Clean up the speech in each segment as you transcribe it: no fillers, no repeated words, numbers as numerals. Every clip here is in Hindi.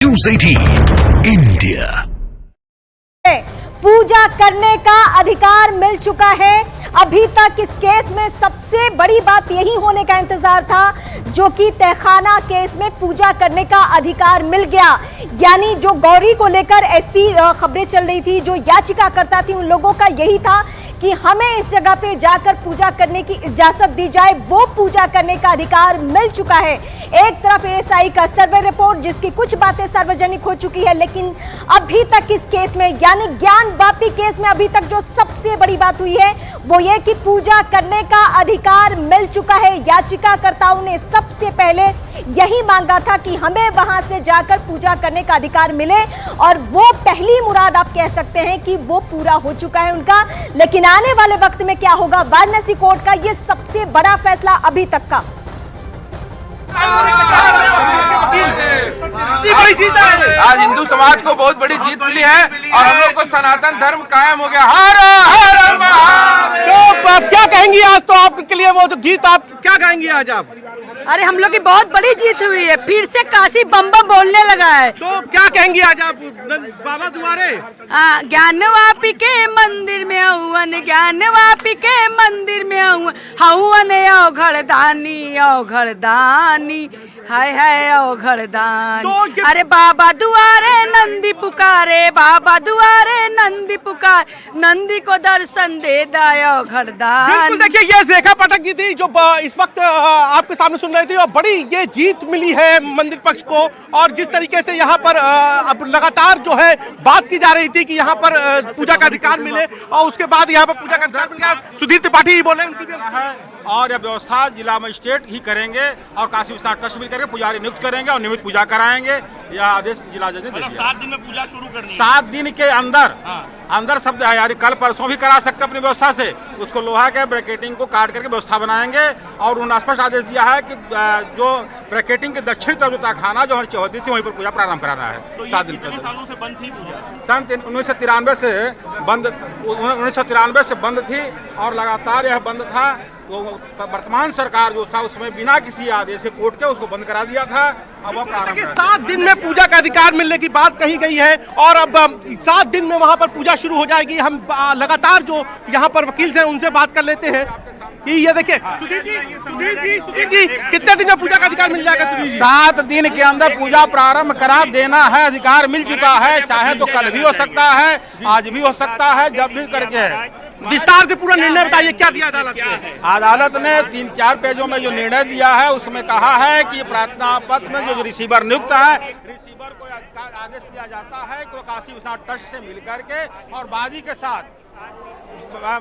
News 18 India. पूजा करने का अधिकार मिल चुका है। अभी तक इस केस में सबसे बड़ी बात यही होने का इंतजार था, जो कि तहखाना केस में पूजा करने का अधिकार मिल गया। यानी जो गौरी को लेकर ऐसी खबरें चल रही थी, जो याचिका करता थी, उन लोगों का यही था कि हमें इस जगह पे जाकर पूजा करने की इजाजत दी जाए। वो पूजा करने का अधिकार मिल चुका है। एक तरफ एएसआई का सर्वे रिपोर्ट, जिसकी कुछ बातें सार्वजनिक हो चुकी है, लेकिन अभी तक इस केस में, यानी ज्ञानवापी केस में, अभी तक जो सबसे बड़ी बात हुई है वो ये कि पूजा करने का अधिकार मिल चुका है। याचिकाकर्ताओं ने सबसे पहले यही मांगा था कि हमें वहां से जाकर पूजा करने का अधिकार मिले, और वो पहली मुराद आप कह सकते हैं कि वो पूरा हो चुका है उनका। लेकिन आने वाले वक्त में क्या होगा, वाराणसी कोर्ट का ये सबसे बड़ा फैसला अभी तक का। आज हिंदू समाज को बहुत बड़ी जीत मिली है और हम लोग को सनातन धर्म कायम हो गया। हर हर महादेव। तो आप क्या कहेंगी आज? तो आपके लिए वो जो गीत, आप क्या कहेंगी आज आप? अरे हम लोग की बहुत बड़ी जीत हुई है, फिर से काशी बम बम बोलने लगा है। तो क्या कहेंगी आज आप बाबा दुआरे? ज्ञानवापी के मंदिर में हवन, ज्ञानवापी के मंदिर में हवन औघड़दानी औघड़दानी, हाय हाय औघड़दानी। अरे बाबा दुआरे नंदी पुकारे, बाबा दुआरे नंदी पुकार, नंदी को दर्शन दे दाया औघड़दानी। देखिए, ये रेखा पाठक जी थी जो इस वक्त आपके सामने सुन रही थी, और बड़ी ये जीत मिली है मंदिर पक्ष को। और जिस तरीके से यहाँ पर अब लगातार जो है बात की जा रही थी कि यहाँ पर पूजा का अधिकार मिले, और उसके बाद यहाँ पर पूजा का अधिकार मिल गया। सुधीर त्रिपाठी ही बोले, उनकी भी है। और यह व्यवस्था जिला मजिस्ट्रेट ही करेंगे और काशी विश्वनाथ ट्रस्ट भी करेंगे, पुजारी नियुक्त करेंगे और नियमित पूजा कराएंगे। यह आदेश जिला जज ने दे दिया। 7 दिन में पूजा शुरू करनी है। 7 दिन के अंदर शब्द है, यानी कल परसों भी करा सकते अपनी व्यवस्था से। उसको लोहा के ब्रैकेटिंग को काट करके व्यवस्था बनाएंगे। और उन्होंने स्पष्ट आदेश दिया है कि जो ब्रैकेटिंग के दक्षिण तरफ जो तहखाना जो चौहदी थी, वहीं पर पूजा प्रारंभ कराना है। तो 7 दिन कितने सालों से बंद थी पूजा? सन 1993 से बंद, 1993 से बंद थी और लगातार यह बंद था। तो वर्तमान सरकार जो था उसमें बिना किसी आदेश से कोर्ट के उसको बंद करा दिया था। अब वह प्रारंभ 7 दिन में पूजा का अधिकार मिलने की बात कही गई है, और अब 7 दिन में वहां पर पूजा शुरू हो जाएगी। हम लगातार जो यहाँ पर वकील थे उनसे बात कर लेते हैं कि ये देखिए, सुधीर जी कितने दिन में पूजा का अधिकार मिल जाएगा? सुधीर जी, 7 दिन के अंदर पूजा प्रारंभ करा देना है। अधिकार मिल चुका है, चाहे तो कल भी हो सकता है, आज भी हो सकता है, जब भी करके। विस्तार से पूरा निर्णय बताइए, क्या दिया अदालत ने? अदालत ने 3-4 पेजों में जो निर्णय दिया है उसमें कहा है कि प्रार्थना पत्र में जो रिसीवर नियुक्त है, रिसीवर को आदेश दिया जाता है कि वो काशी विश्वनाथ ट्रस्ट से मिल करके और बाजी के साथ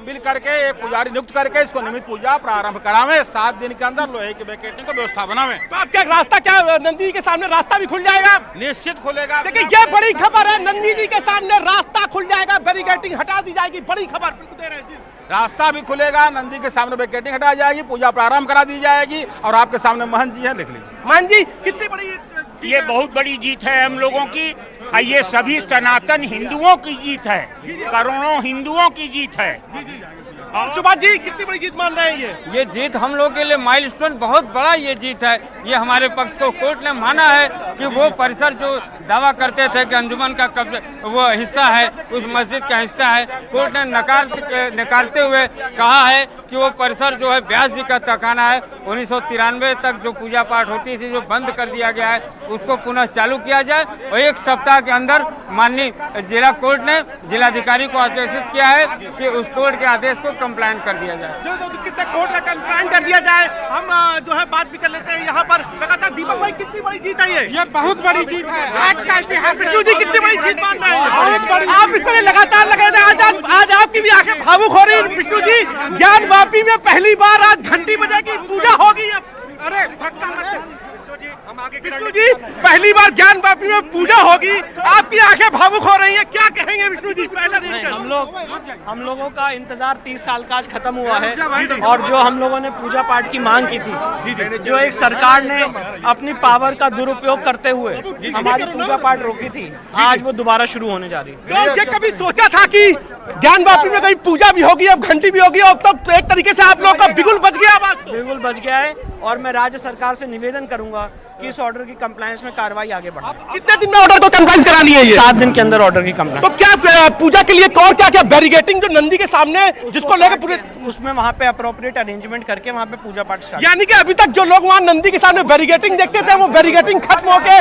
मिल करके एक पुजारी नियुक्त करके इसको नियमित पूजा प्रारंभ करावे। 7 दिन के अंदर लोहे की बैरिकेडिंग को व्यवस्था बनावे। तो आप क्या रास्ता, क्या नंदी के सामने रास्ता भी खुल जाएगा? निश्चित खुलेगा। देखिए, ये बड़ी खबर है, नंदी जी के सामने रास्ता खुल जाएगा, बैरिकेडिंग हटा दी जाएगी। बड़ी खबर दे रहे हैं। रास्ता भी खुलेगा, नंदी के सामने बैरिकेडिंग हटा जाएगी, पूजा प्रारंभ करा दी जाएगी। और आपके सामने महंत जी हैं, लिख लीजिए। महंत जी, कितनी बड़ी ये बहुत बड़ी जीत है हम लोगों की। ये सभी सनातन हिंदुओं की जीत है, करोड़ों हिंदुओं की जीत है। सुभाष जी, कितनी बड़ी जीत मान रहे हैं? ये जीत हम लोग के लिए माइलस्टोन, बहुत बड़ा ये जीत है। ये हमारे पक्ष को कोर्ट ने माना है कि वो परिसर जो दावा करते थे कि अंजुमन का कब्जा वो हिस्सा है, उस मस्जिद का हिस्सा है, कोर्ट ने नकारते हुए कहा है कि वो परिसर जो है व्यास जी का तहखाना है। 1993 तक जो पूजा पाठ होती थी, जो बंद कर दिया गया है, उसको पुनः चालू किया जाए। और 1 सप्ताह के अंदर माननीय जिला कोर्ट ने जिलाधिकारी को आदेशित किया है कि उस कोर्ट के आदेश को कंप्लाइंट कर दिया जाए। कितने कोर्ट का कंप्लाइंट कर दिया जाए। हम जो है बात भी कर लेते हैं यहाँ पर लगातार। दीपक भाई, कितनी बड़ी जीत है ये बहुत बड़ी जीत है आज का इतिहास। विष्णु जी, कितनी बड़ी जीत मान रहे हैं? आप इसको लगातार लगे थे। आज आपकी भी आंखें भावुक हो रही है। विष्णु जी, ज्ञानवापी में पहली बार आज घंटी बजेगी, पूजा होगी। अरे विष्णु जी, पहली बार ज्ञानवापी में पूजा होगी, आपकी आंखें भावुक हो रही हैं, क्या कहेंगे विष्णु जी? पहला दिन हम लोगों का इंतजार 30 साल का आज खत्म हुआ है। और जो हम लोगों ने पूजा पाठ की मांग की थी, जो एक सरकार ने अपनी पावर का दुरुपयोग करते हुए हमारी पूजा पाठ रोकी थी, आज वो दोबारा शुरू होने जा रही है। तो ये कभी सोचा था कि ज्ञानवापी में कहीं पूजा भी होगी, अब घंटी भी होगी, और तब एक तरीके से आप लोगों का बिगुल बच गया? बिल्कुल बच गया है। और मैं राज्य सरकार से निवेदन करूंगा कि इस ऑर्डर की कंप्लायंस में कार्रवाई आगे बढ़ाए। कितने दिन में ऑर्डर को कंप्लायंस करानी है ये? 7 दिन के अंदर ऑर्डर की कंप्लायंस। तो क्या पूजा के लिए और क्या क्या बैरिकेटिंग जो नंदी के सामने जिसको लेकर पूरे उसमें वहाँ पे अप्रोप्रिएट अरेंजमेंट करके वहाँ पे पूजा पाठ स्टार्ट। यानी कि अभी तक जो लोग वहाँ नंदी के सामने बैरिकेटिंग देखते थे वो बैरिकेटिंग खत्म होके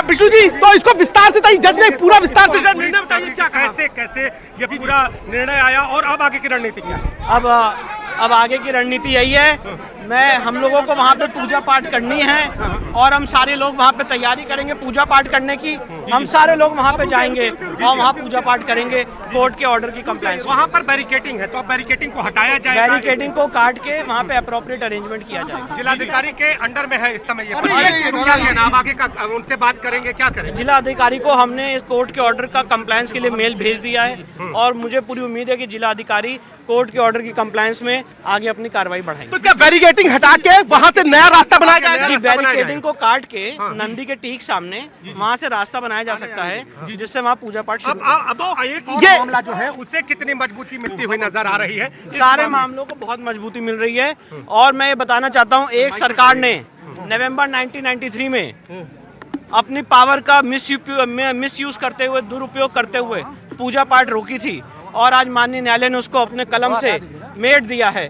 विष्णु जी, तो इसको विस्तार से जज ने पूरा विस्तार से निर्णय बताइए क्या कैसे ये पूरा निर्णय आया और अब आगे की रणनीति क्या? अब आगे की रणनीति यही है, हम लोगों को वहाँ पे पूजा पाठ करनी है और हम सारे लोग वहाँ पे तैयारी करेंगे पूजा पाठ करने की। हम सारे लोग वहाँ पे जाएंगे और वहाँ पूजा पाठ करेंगे कोर्ट के ऑर्डर की कंप्लायंस। वहाँ पर बैरिकेटिंग है तो बैरिकेटिंग को हटाया जाएगा, बैरिकेडिंग को काट के वहाँ पे अप्रोप्रिएट अरेंजमेंट किया जाएगा। जिलाधिकारी के अंडर में है इस समय ये नाम आगे का उनसे बात करेंगे क्या करें? जिलाधिकारी को हमने इस कोर्ट के ऑर्डर का कंप्लायंस के लिए मेल भेज दिया है और मुझे पूरी उम्मीद है कि जिलाधिकारी कोर्ट के ऑर्डर की कंप्लायंस में आगे अपनी कार्रवाई बढ़ाएंगे। तो क्या बैरिकेडिंग हटा के वहाँ से नया रास्ता बनाया जाएगा? जी, बैरिकेडिंग को काट के नंदी के ठीक सामने वहाँ से रास्ता बनाया जा सकता है जिससे वहाँ पूजा पाठ शुरू। अब ये मामला जो है उससे कितनी मजबूती मिलती हुई नजर आ रही है? सारे मामलों को बहुत मजबूती मिल रही है और मैं ये बताना चाहता हूँ, एक सरकार ने नवंबर 1993 में अपनी पावर का मिसयूज करते हुए, दुरुपयोग करते हुए पूजा पाठ रोकी थी और आज माननीय न्यायालय ने उसको अपने कलम से मेट दिया है।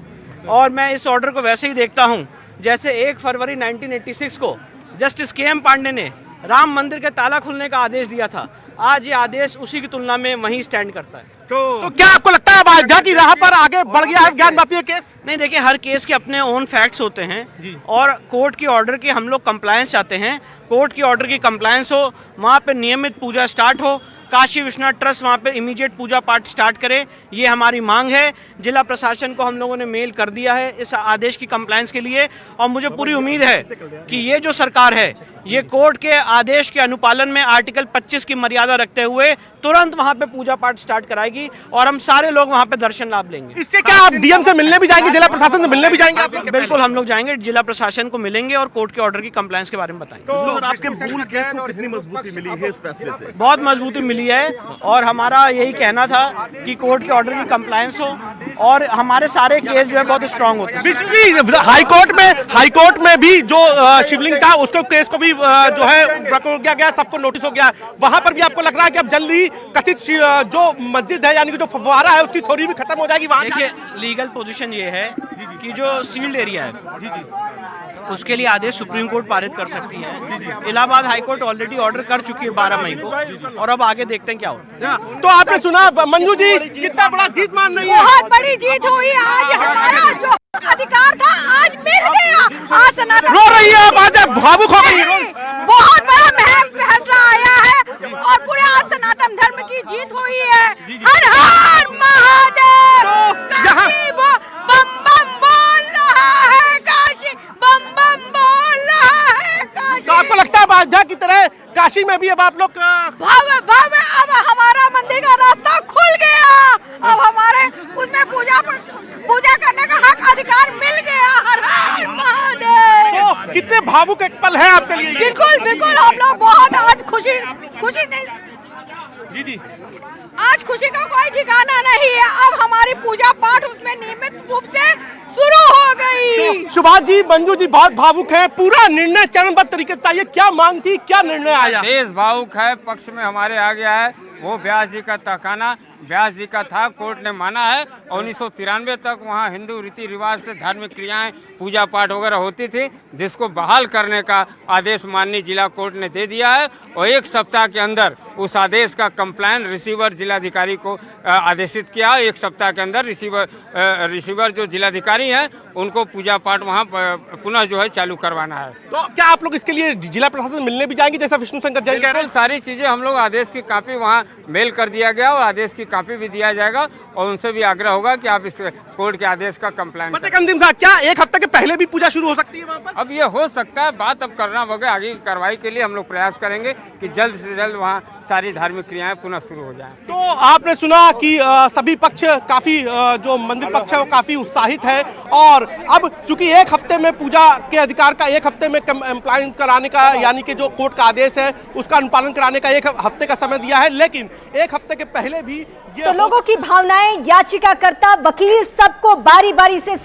और मैं इस ऑर्डर को वैसे ही देखता हूं जैसे 1 फरवरी 1986 को जस्टिस के.एम. पांडे ने राम मंदिर के ताला खुलने का आदेश दिया था। आज ये आदेश उसी की तुलना में वहीं स्टैंड करता है। तो क्या आपको लगता है अयोध्या की राह पर आगे बढ़ गया है ज्ञान वापी केस? नहीं, देखिए, हर केस के अपने ओन फैक्ट्स होते हैं और कोर्ट की ऑर्डर की हम लोग कंप्लायंस चाहते हैं। कोर्ट की ऑर्डर की कंप्लायंस हो, वहाँ पे नियमित पूजा स्टार्ट हो, काशी विश्वनाथ ट्रस्ट वहाँ पे इमीडिएट पूजा पाठ स्टार्ट करे, ये हमारी मांग है। जिला प्रशासन को हम लोगों ने मेल कर दिया है इस आदेश की कंप्लायंस के लिए और मुझे पूरी उम्मीद है कि ये जो सरकार है ये कोर्ट के आदेश के अनुपालन में आर्टिकल 25 की मर्यादा रखते हुए तुरंत वहाँ पे पूजा पाठ स्टार्ट कराएगी और हम सारे लोग वहाँ पे दर्शन लाभ लेंगे। इससे क्या आप डीएम से मिलने भी जाएंगे, जिला प्रशासन से मिलने भी जाएंगे आप लोग? बिल्कुल, हम लोग जाएंगे, जिला प्रशासन को मिलेंगे और कोर्ट के ऑर्डर की कंप्लायंस के बारे में बताएंगे। तो आपके मूल केस को कितनी मजबूती मिली है इस फैसले से? बहुत मजबूती मिली है और हमारा यही कहना था कि कोर्ट के ऑर्डर की कंप्लायंस हो और हमारे सारे केस जो है बहुत स्ट्रांग होते हैं। हाईकोर्ट में भी जो शिवलिंग था उसको केस को भी जो है किया गया, सबको नोटिस हो गया। वहां पर भी आपको लग रहा है कि अब जल्दी कथित जो मस्जिद है यानी कि जो फव्वारा है उसकी थोड़ी भी खत्म हो जाएगी? वहां देखिए, लीगल पोजीशन ये है कि जो सील्ड एरिया है उसके लिए आदेश सुप्रीम कोर्ट पारित कर सकती है। Allahabad high court already order कर चुकी है 12 मई को और अब आगे देखते हैं क्या होता है। तो आपने सुना मंजू जी कितना बड़ा जीत मान रही है? बहुत बड़ी जीत हुई आज, हमारा जो अधिकार था आज मिल गया। आज सनातन रो रही है, आज भावुक हो गई। बहुत बड़ा फैसला आया है और पूरे आज सनातन धर्म की जीत हुई है। हर हर महादेव। काशी बम बम बोल रहा है, काशी बम बम बोल रहा है, काशी। तो आपको लगता है अयोध्या की तरह काशी में भी अब आप लोग भव्य भव्य अब हमारा मंदिर का रास्ता खुल गया। अब हमारे उसमें पूजा करने का हक अधिकार मिल गया। हर हर महादेव। तो कितने भावुक एक पल है आपके लिए? बिल्कुल बिल्कुल, हम लोग बहुत आज खुशी नहीं जी आज खुशी का कोई ठिकाना नहीं है। अब हमारी पूजा पाठ उसमें नियमित रूप से शुरू हो गई। सुभाष जी, मंजू जी बहुत भावुक है, पूरा निर्णय चरणबद्ध तरीके से चाहिए। क्या मांग थी, क्या निर्णय आया? देश भावुक है, पक्ष में हमारे आ गया है। वो व्यास जी का तहखाना व्यास जी का था, कोर्ट ने माना है। 1993 तक वहाँ हिंदू रीति रिवाज से धार्मिक क्रियाएं, पूजा पाठ वगैरह होती थी, जिसको बहाल करने का आदेश माननीय जिला कोर्ट ने दे दिया है और 1 सप्ताह के अंदर उस आदेश का कंप्लेन रिसीवर जिलाधिकारी को आदेशित किया। 1 सप्ताह के अंदर रिसीवर जो जिलाधिकारी हैं उनको पूजा पाठ वहाँ पुनः जो है चालू करवाना है। तो क्या आप लोग इसके लिए जिला प्रशासन मिलने भी जाएंगे जैसा विष्णु शंकर जैन कह रहे हैं? सारी चीजें हम लोग, आदेश की कॉपी वहाँ मेल कर दिया गया और आदेश की कॉपी भी दिया जाएगा और उनसे भी आग्रह होगा कि आप इस कोर्ट के आदेश का कंप्लेन करें। अंतिम साहब, क्या 1 हफ्ते के पहले भी पूजा शुरू हो सकती है वहाँ पर? अब ये हो सकता है, बात अब करना होगा। आगे की कार्रवाई के लिए हम लोग प्रयास करेंगे कि जल्द से जल्द वहाँ सारी धार्मिक क्रियाएं पुनः शुरू हो जाएं। तो आपने सुना कि सभी पक्ष काफी जो मंदिर पक्ष है वो काफी उत्साहित है और अब चूंकि 1 हफ्ते में पूजा के अधिकार का 1 हफ्ते में कंप्लायंस कराने का यानी कि जो कोर्ट का आदेश है उसका अनुपालन कराने का 1 हफ्ते का समय दिया है, लेकिन 1 हफ्ते के पहले भी तो लोगों की भावनाएं, याचिकाकर्ता, वकील, सबको बारी बारी से